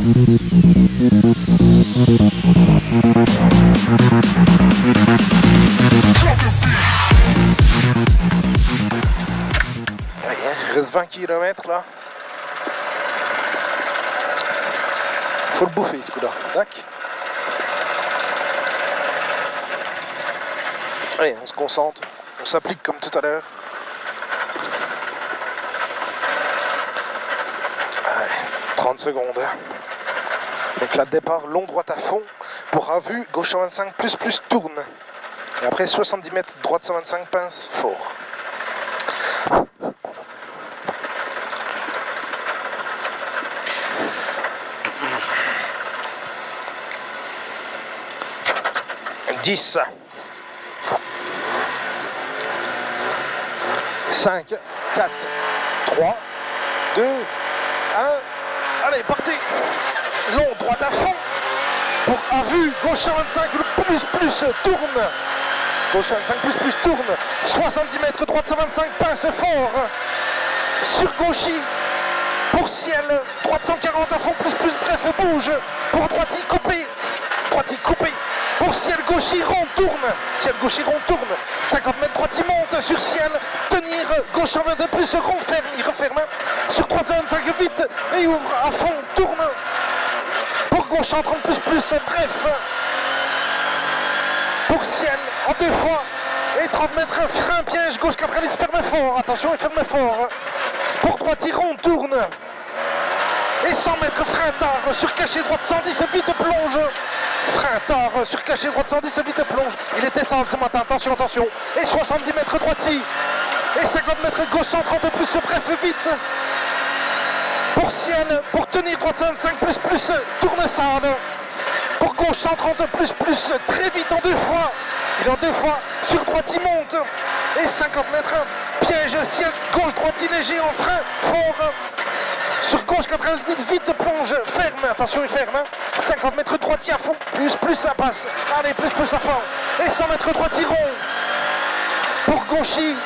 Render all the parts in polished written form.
Il reste 20 km là. Faut le bouffer ce coup-là. Tac. Allez, on se concentre. On s'applique comme tout à l'heure. 30 secondes. Donc là, départ long droite à fond. Pour un vue, gauche 125 plus tourne. Et après 70 mètres, droite 125 pince fort. « 10, 5, 4, 3, 2, 1, allez, partez! Long, droite à fond, pour à vue, gauche 125, plus, tourne, gauche 125, plus, tourne, 70 mètres, droite 125, pince fort, sur gauchy, pour ciel, droite 140 à fond, plus, bref, bouge, pour droite coupé, pour ciel gauchy rond tourne, 50 mètres droite il monte sur ciel, tenir gauche 122 plus rond ferme, il referme, sur droite 125 vite et ouvre à fond, tourne, pour gauche 130 plus, bref, pour ciel en 2 fois et 30 mètres frein piège, gauche 90 ferme fort, attention il ferme fort, pour droite il rond tourne, et 100 mètres frein tard, sur cachet droite 110 vite plonge. Frein tard, sur cachet droite 110, vite plonge. Il était sale ce matin, attention. Et 70 mètres droiti. Et 50 mètres gauche 130 plus, bref, vite. Pour ciel, pour tenir droite 125 plus, tourne sale. Pour gauche 130 plus, très vite en 2 fois. Il est en 2 fois, sur droite il monte. Et 50 mètres, piège, ciel, gauche droite léger en frein, fort. Sur gauche 90 vite plonge, ferme, attention il ferme, 50 mètres droitier à fond, plus ça passe, allez plus à fond, et 100 mètres droitier rond, pour gauchy,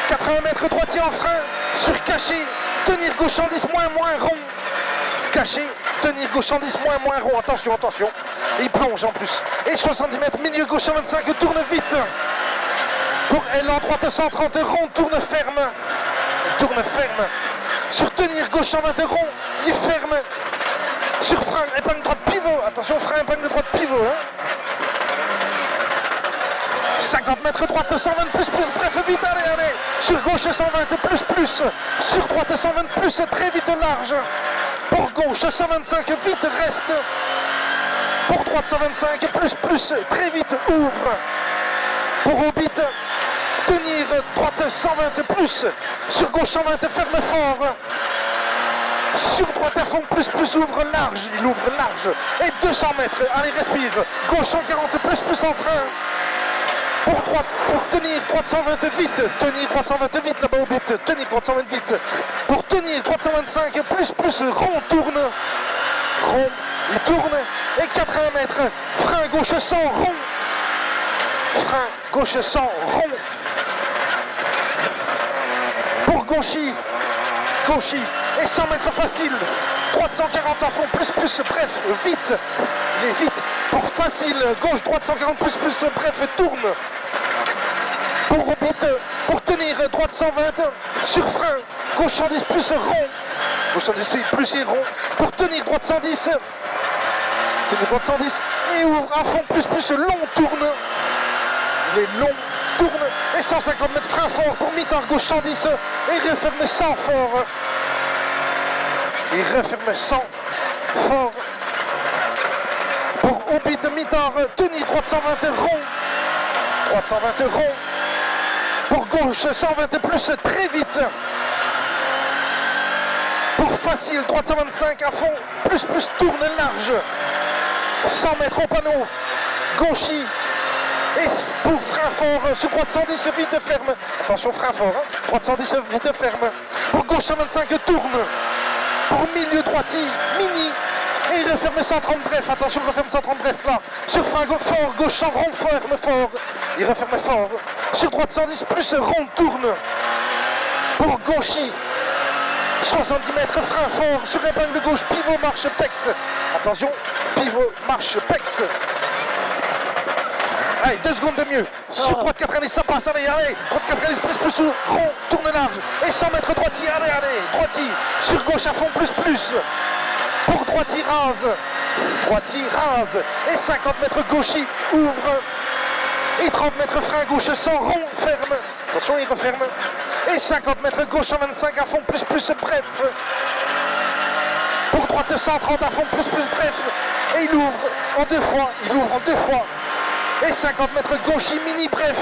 80 mètres droitier en frein, sur cachet, tenir gauche 110 moins rond, cachet, tenir gauche 110 moins rond, attention, il plonge en plus, et 70 mètres milieu gauche 125, tourne vite, pour elle en droite 130 rond, tourne ferme, sur tenir gauche 120 rond, il ferme. Sur frein, épingle droite pivot. Attention, frein, épingle droite pivot. Hein. 50 mètres droite, 120 plus, bref, vite, allez. Sur gauche 120 plus. Sur droite 120 plus, très vite large. Pour gauche 125, vite reste. Pour droite 125 plus, très vite ouvre. Pour orbite, tenir droite 120 plus, sur gauche 120 ferme fort, sur droite à fond plus, ouvre large, il ouvre large, et 200 mètres, allez respire, gauche 140 plus en frein, pour droite, pour tenir droite 120 vite, tenir droite 120 vite là-bas au but, tenir droite 120 vite, pour tenir droite 125 plus, rond tourne, il tourne, et 80 mètres, frein gauche 100 rond, frein gauche 100 rond, pour gauchy, et 100 mètres facile, droite 140 à fond, plus, bref, vite, il est vite, pour facile, gauche, droite 140 plus, bref, tourne, pour orbite, pour tenir droite 120, sur frein, gauche 110 plus rond, gauche 110 plus et rond, pour tenir droite 110, et ouvre à fond, plus, long, tourne, il est long, tourne, et 150 mètres frein fort pour mi-tard gauche 110, et referme 100 fort, fort, pour orbite mi-tard, tenir droite 120 rond, pour gauche 120 plus, très vite, pour facile, droite 125 à fond, plus, tourne large, 100 mètres au panneau, gauchy, et pour frein fort, sur droite 110 vite ferme, attention frein fort, hein. Droite 110 vite ferme, pour gauche 125 tourne, pour milieu droiti, mini, et il referme 130 bref, attention referme 130 bref là, sur frein fort, gauche 100 rond, ferme fort, il referme fort, sur droite 110 plus rond tourne, pour gauchy, 70 mètres, frein fort, sur épingle gauche, pivot, marche, pex. Attention, pivot, marche, pex. Allez, 2 secondes de mieux. Sur droite 90, ça passe, allez, droite 90, plus, rond, tourne large. Et 100 mètres droitier, allez, droitier. Sur gauche à fond, plus. Pour droitier, rase. Droitier, rase. Et 50 mètres gauchis, ouvre. Et 30 mètres frein gauche, sans rond, ferme. Attention, il referme. Et 50 mètres gauche, 125 à fond, plus, bref. Pour droite, 130 à fond, plus, bref. Et il ouvre en 2 fois, Et 50 mètres gauchis, mini, bref.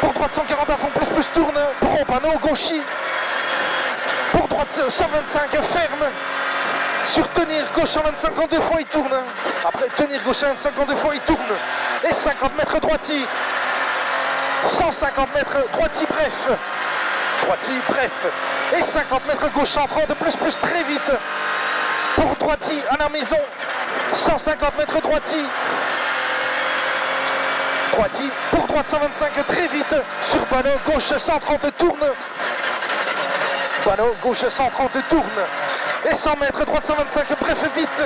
Pour droite, 140 à fond, plus, tourne. Pour panneau, gauchis. Pour droite, 125, ferme. Sur tenir, gauche 125 en 2 fois, il tourne. Après, tenir, gauche 125 en 2 fois, il tourne. Et 50 mètres droitier. 150 mètres droitier, bref. Et 50 mètres gauche 130, plus, très vite. Pour droitier, à la maison. 150 mètres droitier. Pour droite 125, très vite. Sur ballon, gauche 130, tourne. Ballon, gauche 130, tourne. Et 100 mètres, droite 125, bref, vite.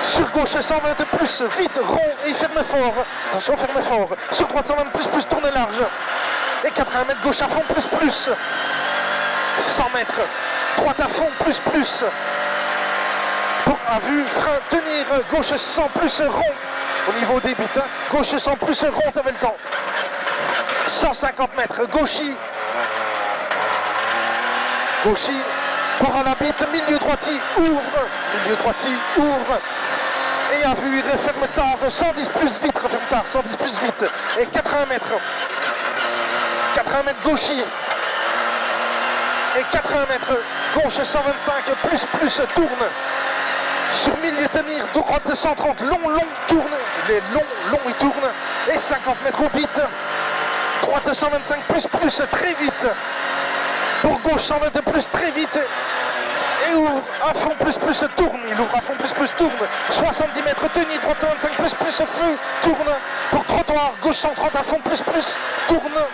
Sur gauche 120, plus, vite, rond et ferme fort. Attention, ferme fort. Sur droite 120, plus, tourne large. Et 80 mètres, gauche à fond, plus. 100 mètres, droite à fond, plus. Pour à vue, frein, tenir, gauche 100, plus, rond. Au niveau des bites, gauche 100, plus, rond, t'avais le temps. 150 mètres, gauchis. Pour à la bite, milieu droitier, ouvre. Et à vue, il referme tard, 110 plus vite, referme tard, 110 plus vite. Et 80 mètres gauchis. Et 80 mètres, gauche 125, plus, tourne. Sur milieu tenir, droite 130, long, tourne. Il est long, il tourne. Et 50 mètres au bite. Droite 125, plus, très vite. Pour gauche 120 plus, très vite. Et ouvre à fond, plus, tourne. Il ouvre à fond, plus, tourne. 70 mètres, tenir, droite 125, plus, feu, tourne. Pour trottoir, gauche 130 à fond, plus, tourne.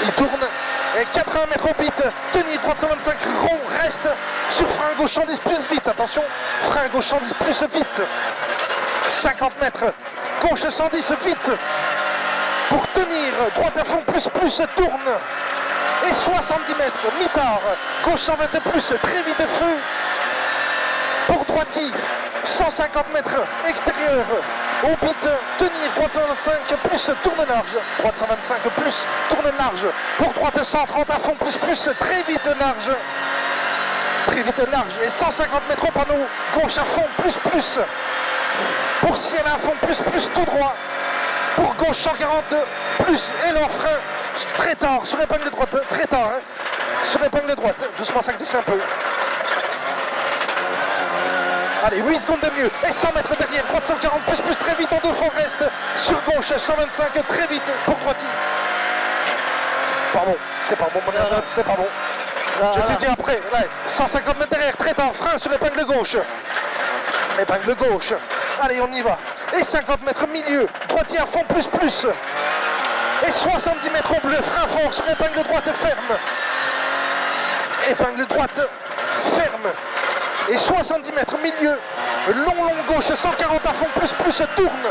Il tourne. Et 80 mètres au bite, tenir, droite 125, rond, reste. Sur frein gauche 110 plus vite, attention. Frein gauche 110 plus vite. 50 mètres, gauche 110 vite. Pour tenir, droite à fond, plus, tourne. Et 70 mètres, mi-tard, gauche 120 plus, très vite, feu. Pour droitier, 150 mètres, extérieur, au bite, tenir, droite 125 plus, tourne large. Droite 125 plus, tourne large. Pour droite 130 à fond, plus, très vite, large. Et 150 mètres au panneau, gauche à fond, plus. Pour ciel à fond, plus, tout droit. Pour gauche 140 plus, et l'enfrein. Très tard, sur épingle droite, très tard. Sur épingle droite, doucement, ça glisse un peu. Allez, 8 secondes de mieux. Et 100 mètres derrière, droite 140, plus, très vite, en 2 fois reste. Sur gauche, 125, très vite, pour droitier. C'est pas bon, mon note, c'est pas bon. Je te dis après, là, 150 mètres derrière, très tard, frein sur épingle gauche. Épingle gauche. Allez, on y va. Et 50 mètres milieu, droitier à fond, plus. Et 70 mètres au bleu, frein fort sur épingle droite, ferme. Épingle droite, ferme. Et 70 mètres milieu, long gauche, 140 à fond, plus, tourne.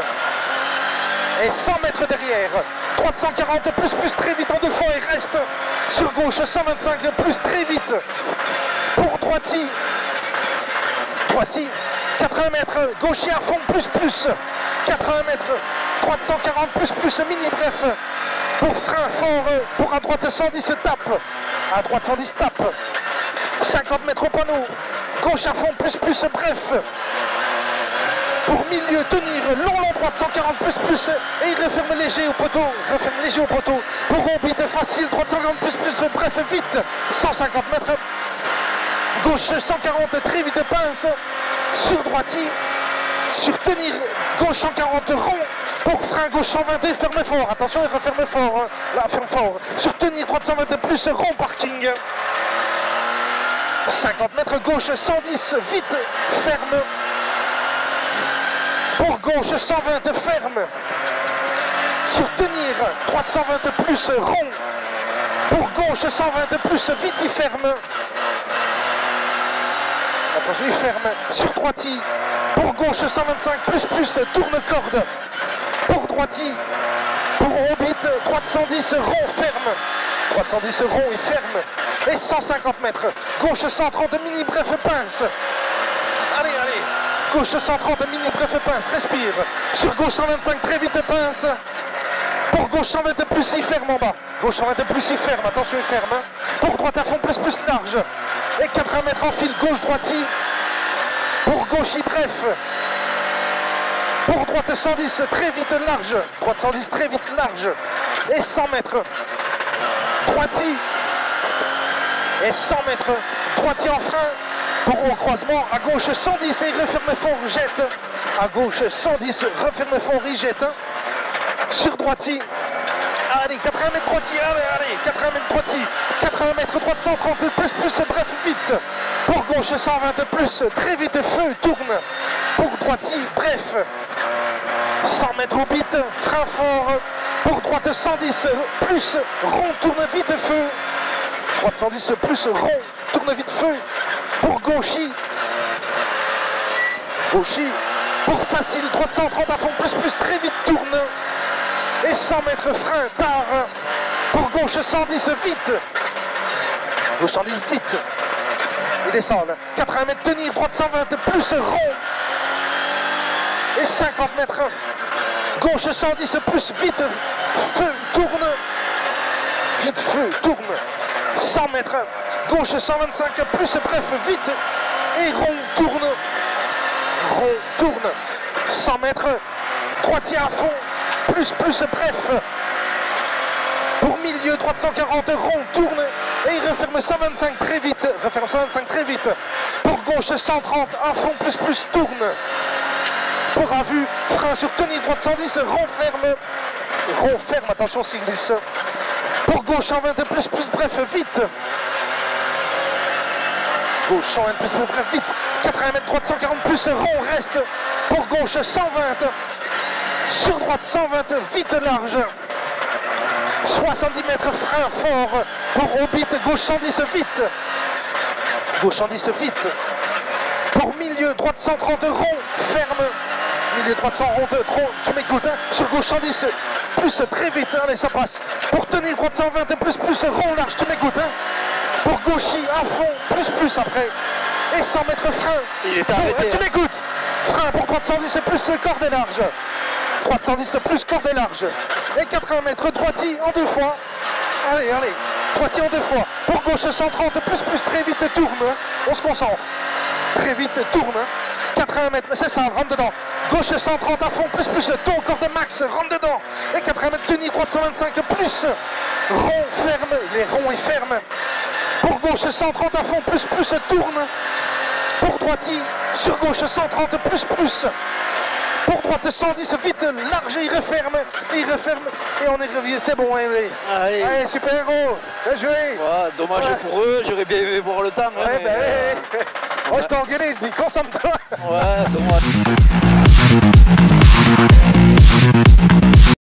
Et 100 mètres derrière, droite 140, plus, très vite, en 2 fois, et reste. Sur gauche, 125, plus, très vite. Pour droitier, 80 mètres, gaucher à fond, plus. 80 mètres, droite 140, plus, mini, bref. Pour frein fort, pour à droite 110, tape. À droite 110, tape. 50 mètres au panneau, gauche à fond, plus, bref. Pour milieu, tenir, long, droite 140, plus. Et il referme léger au poteau, Pour orbite facile, droite 140, plus, bref, vite. 150 mètres, gauche 140, très vite, pince. Sur droitier, sur tenir, gauche 140, rond. Pour frein gauche 122, ferme fort. Attention, il referme fort. Là, ferme fort. Sur tenir, droite 122, plus, rond, parking. 50 mètres, gauche 110, vite, ferme. Pour gauche 120, ferme. Sur tenir, droite 120, plus, rond. Pour gauche, 120 de plus, vite, il ferme. Attention, il ferme. Sur droiti. Pour gauche, 125 plus, tourne corde. Pour droiti. Pour Hobbit, droite 110, rond, ferme. Droite 110, rond, il ferme. Et 150 mètres. Gauche 130, mini, bref, pince. Allez, allez. Gauche 130, mini, bref, pince, respire. Sur gauche 125, très vite, pince. Pour gauche 120 de plus, il ferme en bas. Gauche 120 de plus, il ferme. Attention, il ferme. Pour droite à fond, plus, large. Et 80 mètres en fil, gauche, droiti. Pour gauche, il bref. Pour droite 110, très vite, large. Droite 110, très vite, large. Et 100 mètres. Droiti. Et 100 mètres. Droiti en frein. Pour au croisement, à gauche 110 et il referme fort, jette. À gauche 110, referme fort, il jette. Sur droiti. Allez, 80 mètres droiti, allez, 80 mètres droiti. 80 mètres droite 130, plus, bref, vite. Pour gauche 120, plus, très vite, feu, tourne. Pour droiti, bref. 100 mètres au bit, frein fort. Pour droite 110, plus, rond, tourne vite, feu. Droite 110, plus, rond, tourne vite, feu. Pour gauchi. Gauchi. Pour facile, droite 130 à fond, plus, très vite, tourne. Et 100 mètres frein, tard. Pour gauche 110, vite. Gauche 110, vite. Il descend. 80 mètres tenir, droite 120, plus, rond. Et 50 mètres. Gauche 110, plus, vite. Feu, tourne. Vite, feu, tourne. 100 mètres. Gauche 125, plus, bref, vite. Et rond, tourne. Rond, tourne. 100 mètres. Droitier à fond. Plus, bref. Pour milieu, droite 140, rond, tourne. Et il referme 125 très vite. Referme 125 très vite. Pour gauche 130, à fond, plus, tourne. Pour à vue, frein sur tenir, droite 110, rond, ferme. Rond, ferme, attention s'il glisse. Pour gauche 120, plus, bref, vite. Gauche 120, plus, bref, vite. 80 mètres, droite 140, plus, rond, reste. Pour gauche 120. Sur droite 120, vite, large. 70 mètres, frein fort. Pour Hobbit, gauche 110, vite. Gauche 110, vite. Pour milieu, droite 130, rond, ferme. Milieu, droite 130, rond, tu m'écoutes, hein. Sur gauche 110, plus, très vite, allez, ça passe. Pour tenir, droite 120, plus, rond, large, tu m'écoutes, hein. Pour gauchi, à fond, plus après. Et 100 mètres frein. Il est arrêté. Tu m'écoutes. Frein pour droite 110, plus, corde et large. Droite 110, plus, corde et large. Et 80 mètres, droiti en 2 fois. Allez, droiti en 2 fois. Pour gauche 130, plus, très vite, tourne. On se concentre. Très vite, tourne. 80 mètres, c'est ça, rentre dedans. Gauche 130 à fond, plus, ton corde max, rentre dedans. Et 80 mètres, tenir, droite 125, plus. Rond, ferme, les ronds et ferme. Pour gauche 130 à fond, plus, tourne. Pour droiti, sur gauche 130, plus. Pour droite 110, vite, large, il referme. Et on est revenu, c'est bon, allez. Allez, super héros, bien joué. Ouais, dommage pour eux, j'aurais bien aimé voir le temps. Ouais, moi je t'ai engueulé, je dis consomme-toi. Ouais, dommage.